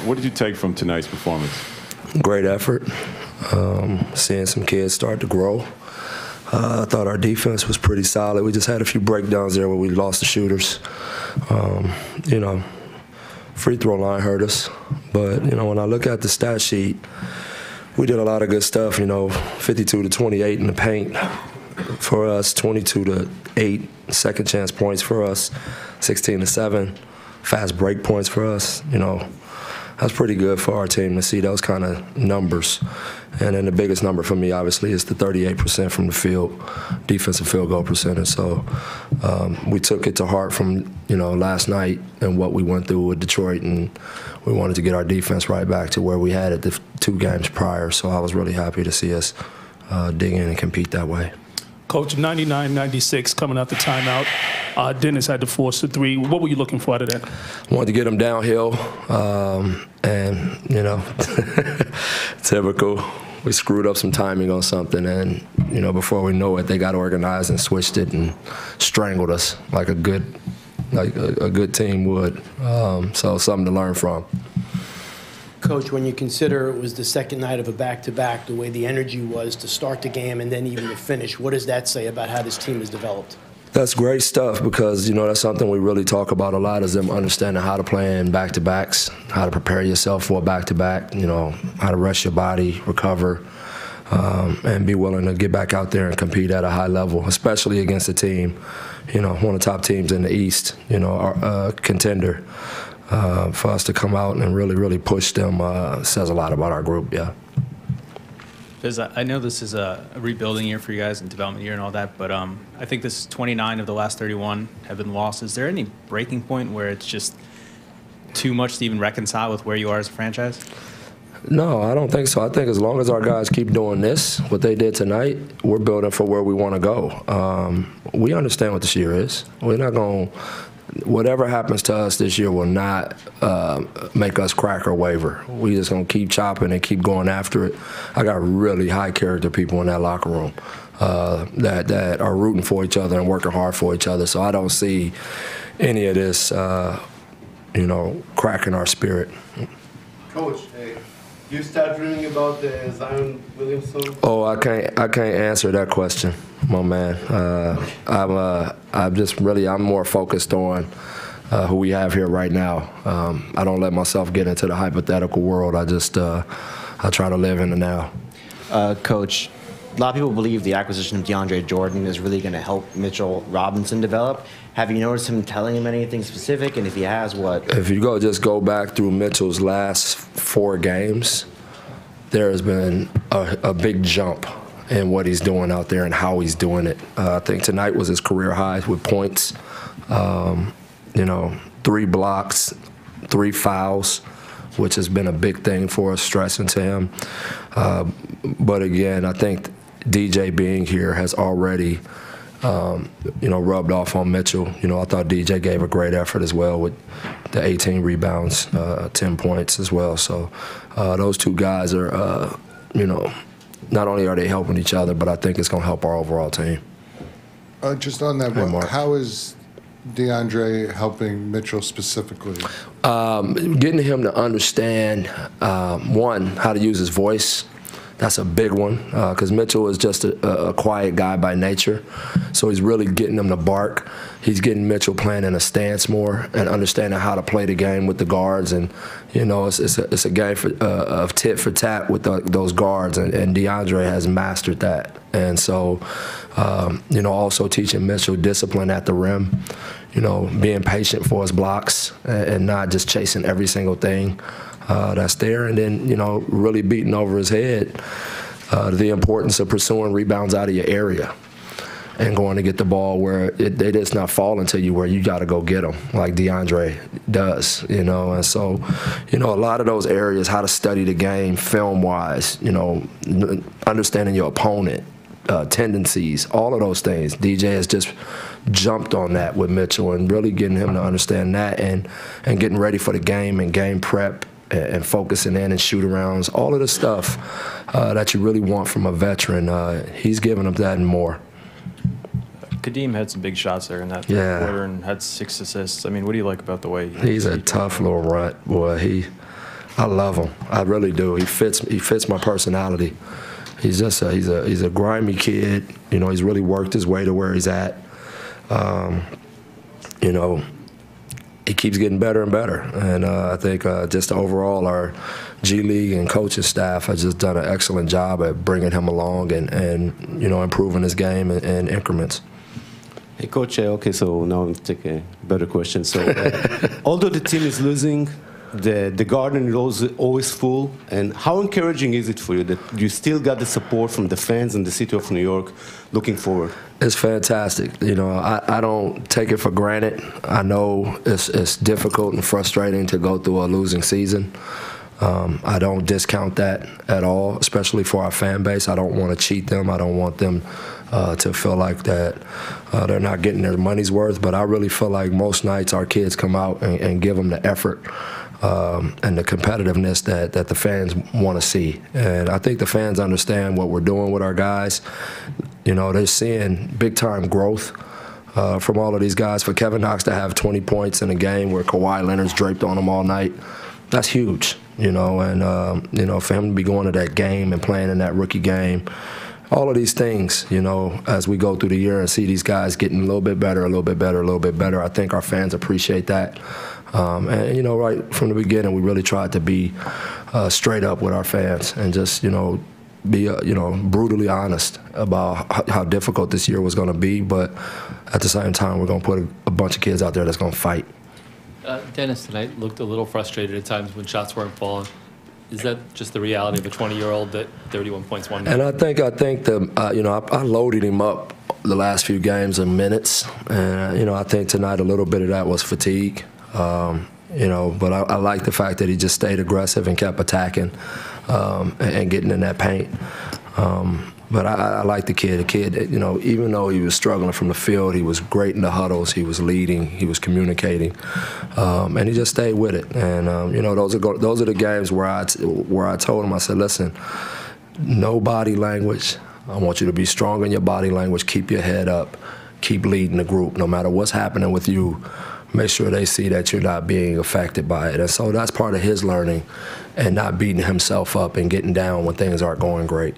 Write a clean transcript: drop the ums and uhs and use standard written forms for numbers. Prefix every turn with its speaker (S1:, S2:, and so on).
S1: What did you take from tonight's performance?
S2: Great effort. Seeing some kids start to grow. I thought our defense was pretty solid. We just had a few breakdowns there where we lost the shooters. You know, free throw line hurt us. But, you know, when I look at the stat sheet, we did a lot of good stuff, you know, 52 to 28 in the paint for us, 22 to 8 second chance points for us, 16 to 7 fast break points for us. You know, that's pretty good for our team to see those kind of numbers. And then the biggest number for me, obviously, is the 38% from the field, defensive field goal percentage. So we took it to heart from, you know, last night and what we went through with Detroit, and we wanted to get our defense right back to where we had it the 2 games prior. So I was really happy to see us dig in and compete that way.
S3: Coach, 99-96 coming out the timeout. Dennis had to force the 3. What were you looking for out of that?
S2: Wanted to get him downhill, and, you know, typical. We screwed up some timing on something, and, you know, before we know it, they got organized and switched it and strangled us like a good team would. So something to learn from.
S4: Coach, when you consider it was the second night of a back-to-back, the way the energy was to start the game and then even to finish, what does that say about how this team has developed?
S2: That's great stuff because, you know, that's something we really talk about a lot, is them understanding how to play in back-to-backs, how to prepare yourself for a back-to-back, you know, how to rest your body, recover, and be willing to get back out there and compete at a high level, especially against a team, you know, one of the top teams in the East, you know, our contender. For us to come out and really, really push them says a lot about our group, yeah.
S5: I know this is a rebuilding year for you guys and development year and all that, but I think this 29 of the last 31 have been lost. Is there any breaking point where it's just too much to even reconcile with where you are as a franchise?
S2: No, I don't think so. I think as long as our guys keep doing this, what they did tonight, we're building for where we want to go. We understand what this year is. We're not going to. Whatever happens to us this year will not make us crack or waver. We just gonna keep chopping and keep going after it. I got really high character people in that locker room that are rooting for each other and working hard for each other. So I don't see any of this, you know, cracking our spirit.
S6: Coach, you start dreaming about the Zion Williamson?
S2: Oh, I can't answer that question, my man. I'm more focused on who we have here right now. I don't let myself get into the hypothetical world. I try to live in the now.
S7: Coach, a lot of people believe the acquisition of DeAndre Jordan is really going to help Mitchell Robinson develop. Have you noticed him telling him anything specific? And if he has, what?
S2: If you go back through Mitchell's last 4 games, there has been a big jump in what he's doing out there and how he's doing it. I think tonight was his career high with points. You know, 3 blocks, 3 fouls, which has been a big thing for us, stressing to him. But again, I think DJ being here has already, you know, rubbed off on Mitchell. You know, I thought DJ gave a great effort as well with the 18 rebounds, 10 points as well. So those 2 guys are, you know, not only are they helping each other, but I think it's going to help our overall team.
S8: Just on that, how is DeAndre helping Mitchell specifically?
S2: Getting him to understand, one, how to use his voice. That's a big one because Mitchell is just a quiet guy by nature. So he's really getting him to bark. He's getting Mitchell playing in a stance more and understanding how to play the game with the guards. And, you know, it's a game of tit for tat with those guards, and DeAndre has mastered that. And so, you know, also teaching Mitchell discipline at the rim, you know, being patient for his blocks and not just chasing every single thing that's there, and then, you know, really beating over his head the importance of pursuing rebounds out of your area and going to get the ball where it is not falling to you, where you got to go get them like DeAndre does, you know. And so, you know, a lot of those areas, how to study the game film-wise, you know, understanding your opponent, tendencies, all of those things. DJ has just jumped on that with Mitchell and really getting him to understand that and getting ready for the game and game prep and focusing in and shoot-arounds, all of the stuff that you really want from a veteran. He's giving them that and more.
S9: Kadeem had some big shots there in that third quarter and had 6 assists. I mean, what do you like about the way
S2: he's a tough little runt, boy. I love him. I really do. He fits my personality. He's just he's a grimy kid. You know, he's really worked his way to where he's at. You know, he keeps getting better and better. And I think just overall our G League and coaching staff has just done an excellent job at bringing him along and you know, improving his game in increments.
S10: Hey, Coach, okay, so now I'll take a better question. So, although the team is losing, the garden is always full, and how encouraging is it for you that you still got the support from the fans in the city of New York looking forward?
S2: It's fantastic. You know, I don't take it for granted. I know it's difficult and frustrating to go through a losing season. I don't discount that at all, especially for our fan base. I don't want to cheat them. I don't want them to feel like that they're not getting their money's worth. But I really feel like most nights our kids come out and give them the effort and the competitiveness that the fans want to see. And I think the fans understand what we're doing with our guys. You know, they're seeing big-time growth from all of these guys. For Kevin Knox to have 20 points in a game where Kawhi Leonard's draped on him all night, that's huge, you know. And, you know, for him to be going to that game and playing in that rookie game, all of these things, you know, as we go through the year and see these guys getting a little bit better, a little bit better, a little bit better, I think our fans appreciate that. And, you know, right from the beginning, we really tried to be straight up with our fans and just, you know, be, you know, brutally honest about how difficult this year was going to be. But at the same time, we're going to put a bunch of kids out there that's going to fight.
S11: Dennis tonight looked a little frustrated at times when shots weren't falling. Is that just the reality of a 20-year-old that 31 points one game?
S2: And I think the you know, I loaded him up the last few games in minutes, and you know, I think tonight a little bit of that was fatigue. You know, but I like the fact that he just stayed aggressive and kept attacking and getting in that paint. But I like the kid. The kid, you know, even though he was struggling from the field, he was great in the huddles. He was leading. He was communicating, and he just stayed with it. And you know, those are the games where I told him, I said, listen, no body language. I want you to be strong in your body language. Keep your head up. Keep leading the group. No matter what's happening with you, make sure they see that you're not being affected by it. And so that's part of his learning, and not beating himself up and getting down when things aren't going great.